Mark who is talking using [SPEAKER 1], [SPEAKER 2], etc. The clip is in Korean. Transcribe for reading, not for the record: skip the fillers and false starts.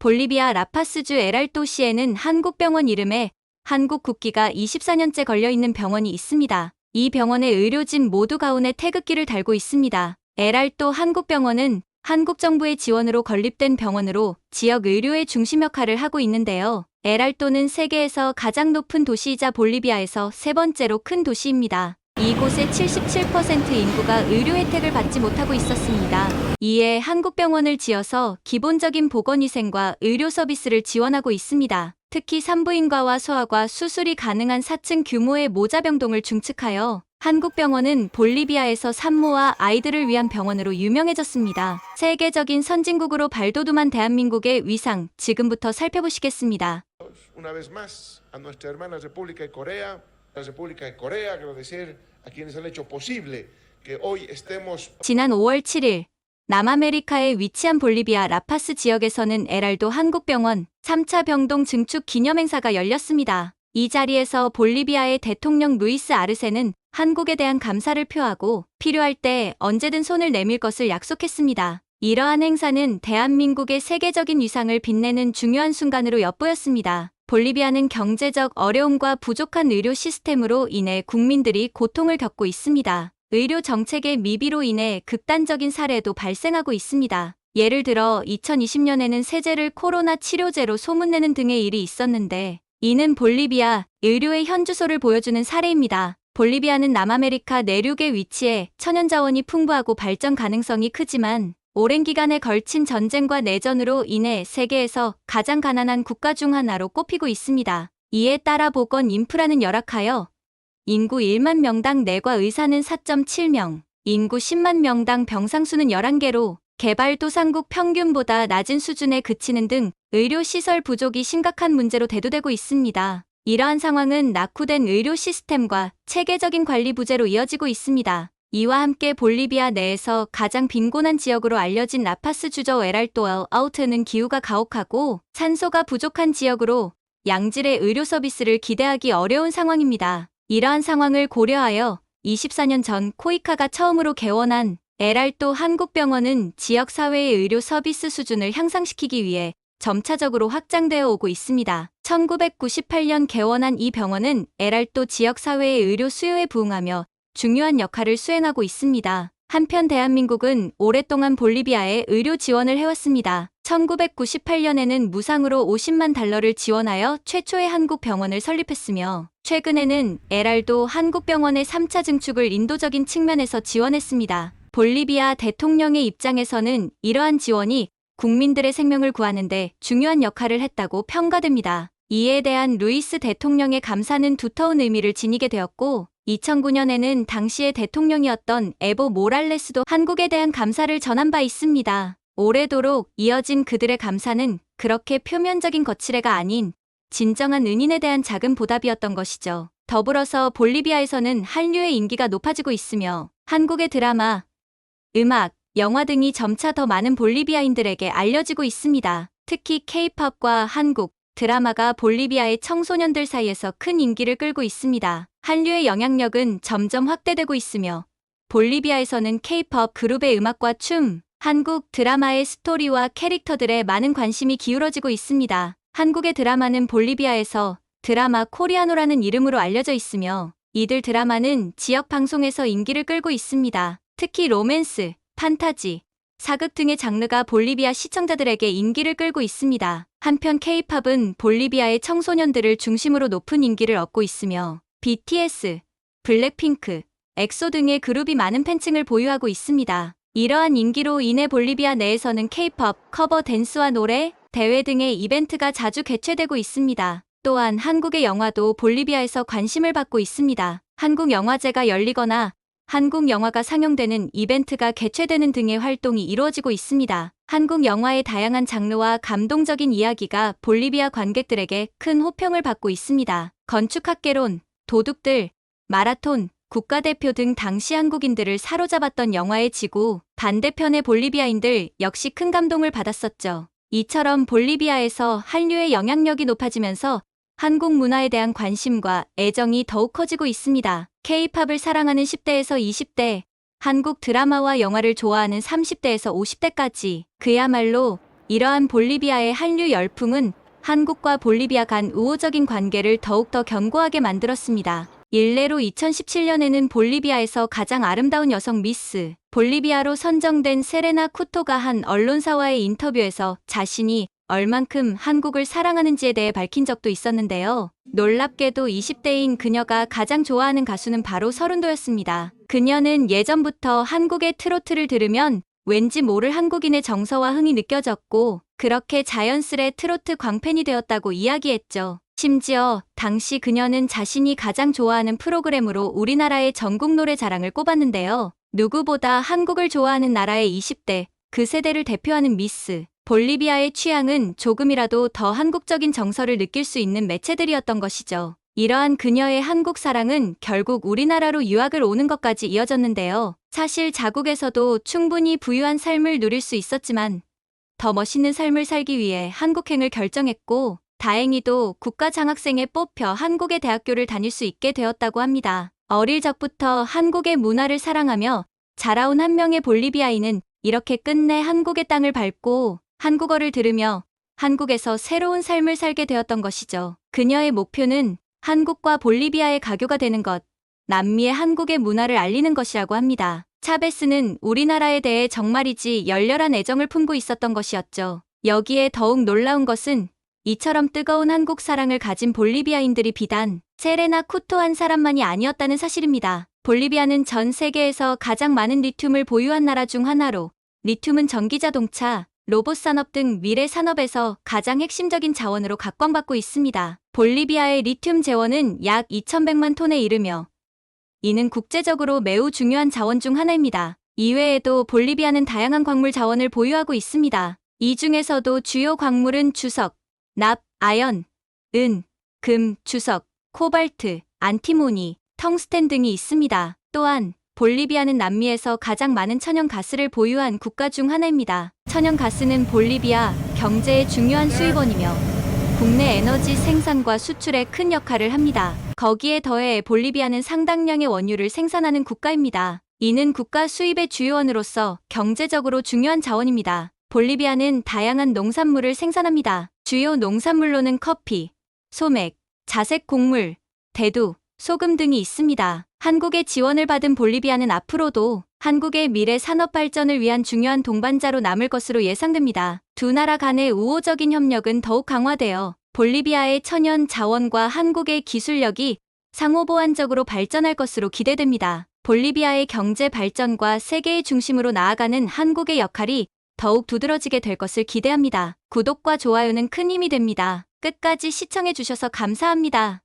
[SPEAKER 1] 볼리비아 라파스주 에랄도시에는 한국 병원 이름에 한국 국기가 24년째 걸려있는 병원이 있습니다. 이 병원의 의료진 모두 가운에 태극기를 달고 있습니다. 에랄도 한국병원은 한국 정부의 지원으로 건립된 병원으로 지역 의료의 중심 역할을 하고 있는데요. 에랄도는 세계에서 가장 높은 도시이자 볼리비아에서 세 번째로 큰 도시입니다. 이곳의 77% 인구가 의료 혜택을 받지 못하고 있었습니다. 이에 한국병원을 지어서 기본적인 보건위생과 의료 서비스를 지원하고 있습니다. 특히 산부인과와 소아과 수술이 가능한 4층 규모의 모자병동을 중축하여 한국병원은 볼리비아에서 산모와 아이들을 위한 병원으로 유명해졌습니다. 세계적인 선진국으로 발돋움한 대한민국의 위상, 지금부터 살펴보시겠습니다.
[SPEAKER 2] Una vez más a nuestra hermana República de Corea, la República de Corea, agradecer a quienes han hecho posible que hoy estemos.
[SPEAKER 1] 지난 5월 7일 남아메리카에 위치한 볼리비아 라파스 지역에서는 에랄도 한국병원 3차 병동 증축 기념행사가 열렸습니다. 이 자리에서 볼리비아의 대통령 루이스 아르세는 한국에 대한 감사를 표하고 필요할 때 언제든 손을 내밀 것을 약속했습니다. 이러한 행사는 대한민국의 세계적인 위상을 빛내는 중요한 순간으로 엿보였습니다. 볼리비아는 경제적 어려움과 부족한 의료 시스템으로 인해 국민들이 고통을 겪고 있습니다. 의료 정책의 미비로 인해 극단적인 사례도 발생하고 있습니다. 예를 들어 2020년에는 세제를 코로나 치료제로 소문내는 등의 일이 있었는데 이는 볼리비아 의료의 현주소를 보여주는 사례입니다. 볼리비아는 남아메리카 내륙에 위치해 천연자원이 풍부하고 발전 가능성이 크지만 오랜 기간에 걸친 전쟁과 내전으로 인해 세계에서 가장 가난한 국가 중 하나로 꼽히고 있습니다. 이에 따라 보건 인프라는 열악하여 인구 1만 명당 내과 의사는 4.7명, 인구 10만 명당 병상수는 11개로 개발도상국 평균보다 낮은 수준에 그치는 등 의료시설 부족이 심각한 문제로 대두되고 있습니다. 이러한 상황은 낙후된 의료 시스템과 체계적인 관리 부재로 이어지고 있습니다. 이와 함께 볼리비아 내에서 가장 빈곤한 지역으로 알려진 라파스 주저 에랄도 아우트는 기후가 가혹하고 산소가 부족한 지역으로 양질의 의료 서비스를 기대하기 어려운 상황입니다. 이러한 상황을 고려하여 24년 전 코이카가 처음으로 개원한 에랄도 한국병원은 지역사회의 의료 서비스 수준을 향상시키기 위해 점차적으로 확장되어 오고 있습니다. 1998년 개원한 이 병원은 에랄도 지역사회의 의료 수요에 부응하며 중요한 역할을 수행하고 있습니다. 한편 대한민국은 오랫동안 볼리비아에 의료 지원을 해왔습니다. 1998년에는 무상으로 50만 달러를 지원하여 최초의 한국 병원을 설립했으며 최근에는 에랄도 한국병원의 3차 증축을 인도적인 측면에서 지원했습니다. 볼리비아 대통령의 입장에서는 이러한 지원이 국민들의 생명을 구하는 데 중요한 역할을 했다고 평가됩니다. 이에 대한 루이스 대통령의 감사는 두터운 의미를 지니게 되었고 2009년에는 당시의 대통령이었던 에보 모랄레스도 한국에 대한 감사를 전한 바 있습니다. 오래도록 이어진 그들의 감사는 그렇게 표면적인 거칠애가 아닌 진정한 은인에 대한 작은 보답이었던 것이죠. 더불어서 볼리비아에서는 한류의 인기가 높아지고 있으며 한국의 드라마, 음악, 영화 등이 점차 더 많은 볼리비아인들에게 알려지고 있습니다. 특히 K-팝과 한국 드라마가 볼리비아의 청소년들 사이에서 큰 인기를 끌고 있습니다. 한류의 영향력은 점점 확대되고 있으며 볼리비아에서는 K-팝 그룹의 음악과 춤, 한국 드라마의 스토리와 캐릭터들에 많은 관심이 기울어지고 있습니다. 한국의 드라마는 볼리비아에서 드라마 코리아노라는 이름으로 알려져 있으며 이들 드라마는 지역 방송에서 인기를 끌고 있습니다. 특히 로맨스, 판타지, 사극 등의 장르가 볼리비아 시청자들에게 인기를 끌고 있습니다. 한편 K-팝은 볼리비아의 청소년들을 중심으로 높은 인기를 얻고 있으며 BTS, 블랙핑크, 엑소 등의 그룹이 많은 팬층을 보유하고 있습니다. 이러한 인기로 인해 볼리비아 내에서는 K-팝, 커버 댄스와 노래, 대회 등의 이벤트가 자주 개최되고 있습니다. 또한 한국의 영화도 볼리비아에서 관심을 받고 있습니다. 한국 영화제가 열리거나 한국 영화가 상영되는 이벤트가 개최되는 등의 활동이 이루어지고 있습니다. 한국 영화의 다양한 장르와 감동적인 이야기가 볼리비아 관객들에게 큰 호평을 받고 있습니다. 건축학개론, 도둑들, 마라톤, 국가대표 등 당시 한국인들을 사로잡았던 영화의 지구, 반대편의 볼리비아인들 역시 큰 감동을 받았었죠. 이처럼 볼리비아에서 한류의 영향력이 높아지면서 한국 문화에 대한 관심과 애정이 더욱 커지고 있습니다. K-팝을 사랑하는 10대에서 20대, 한국 드라마와 영화를 좋아하는 30대에서 50대까지 그야말로 이러한 볼리비아의 한류 열풍은 한국과 볼리비아 간 우호적인 관계를 더욱더 견고하게 만들었습니다. 일례로 2017년에는 볼리비아에서 가장 아름다운 여성 미스 볼리비아로 선정된 세레나 쿠토가 한 언론사와의 인터뷰에서 자신이 얼만큼 한국을 사랑하는지에 대해 밝힌 적도 있었는데요. 놀랍게도 20대인 그녀가 가장 좋아하는 가수는 바로 서른도였습니다. 그녀는 예전부터 한국의 트로트를 들으면 왠지 모를 한국인의 정서와 흥이 느껴졌고 그렇게 자연스레 트로트 광팬이 되었다고 이야기했죠. 심지어 당시 그녀는 자신이 가장 좋아하는 프로그램으로 우리나라의 전국 노래 자랑을 꼽았는데요. 누구보다 한국을 좋아하는 나라의 20대, 그 세대를 대표하는 미스 볼리비아의 취향은 조금이라도 더 한국적인 정서를 느낄 수 있는 매체들이었던 것이죠. 이러한 그녀의 한국 사랑은 결국 우리나라로 유학을 오는 것까지 이어졌는데요. 사실 자국에서도 충분히 부유한 삶을 누릴 수 있었지만 더 멋있는 삶을 살기 위해 한국행을 결정했고 다행히도 국가장학생에 뽑혀 한국의 대학교를 다닐 수 있게 되었다고 합니다. 어릴 적부터 한국의 문화를 사랑하며 자라온 한 명의 볼리비아인은 이렇게 끝내 한국의 땅을 밟고 한국어를 들으며 한국에서 새로운 삶을 살게 되었던 것이죠. 그녀의 목표는 한국과 볼리비아의 가교가 되는 것, 남미의 한국의 문화를 알리는 것이라고 합니다. 차베스는 우리나라에 대해 정말이지 열렬한 애정을 품고 있었던 것이었죠. 여기에 더욱 놀라운 것은 이처럼 뜨거운 한국 사랑을 가진 볼리비아인들이 비단 세레나 쿠토 한 사람만이 아니었다는 사실입니다. 볼리비아는 전 세계에서 가장 많은 리튬을 보유한 나라 중 하나로 리튬은 전기자동차, 로봇 산업 등 미래 산업에서 가장 핵심적인 자원으로 각광받고 있습니다. 볼리비아의 리튬 재원은 약 2,100만 톤에 이르며 이는 국제적으로 매우 중요한 자원 중 하나입니다. 이외에도 볼리비아는 다양한 광물 자원을 보유하고 있습니다. 이 중에서도 주요 광물은 주석, 납, 아연, 은, 금, 주석, 코발트, 안티모니, 텅스텐 등이 있습니다. 또한 볼리비아는 남미에서 가장 많은 천연가스를 보유한 국가 중 하나입니다. 천연가스는 볼리비아 경제의 중요한 수입원이며 국내 에너지 생산과 수출에 큰 역할을 합니다. 거기에 더해 볼리비아는 상당량의 원유를 생산하는 국가입니다. 이는 국가 수입의 주요원으로서 경제적으로 중요한 자원입니다. 볼리비아는 다양한 농산물을 생산합니다. 주요 농산물로는 커피, 소맥, 자색 곡물, 대두, 소금 등이 있습니다. 한국의 지원을 받은 볼리비아는 앞으로도 한국의 미래 산업 발전을 위한 중요한 동반자로 남을 것으로 예상됩니다. 두 나라 간의 우호적인 협력은 더욱 강화되어 볼리비아의 천연 자원과 한국의 기술력이 상호보완적으로 발전할 것으로 기대됩니다. 볼리비아의 경제 발전과 세계의 중심으로 나아가는 한국의 역할이 더욱 두드러지게 될 것을 기대합니다. 구독과 좋아요는 큰 힘이 됩니다. 끝까지 시청해주셔서 감사합니다.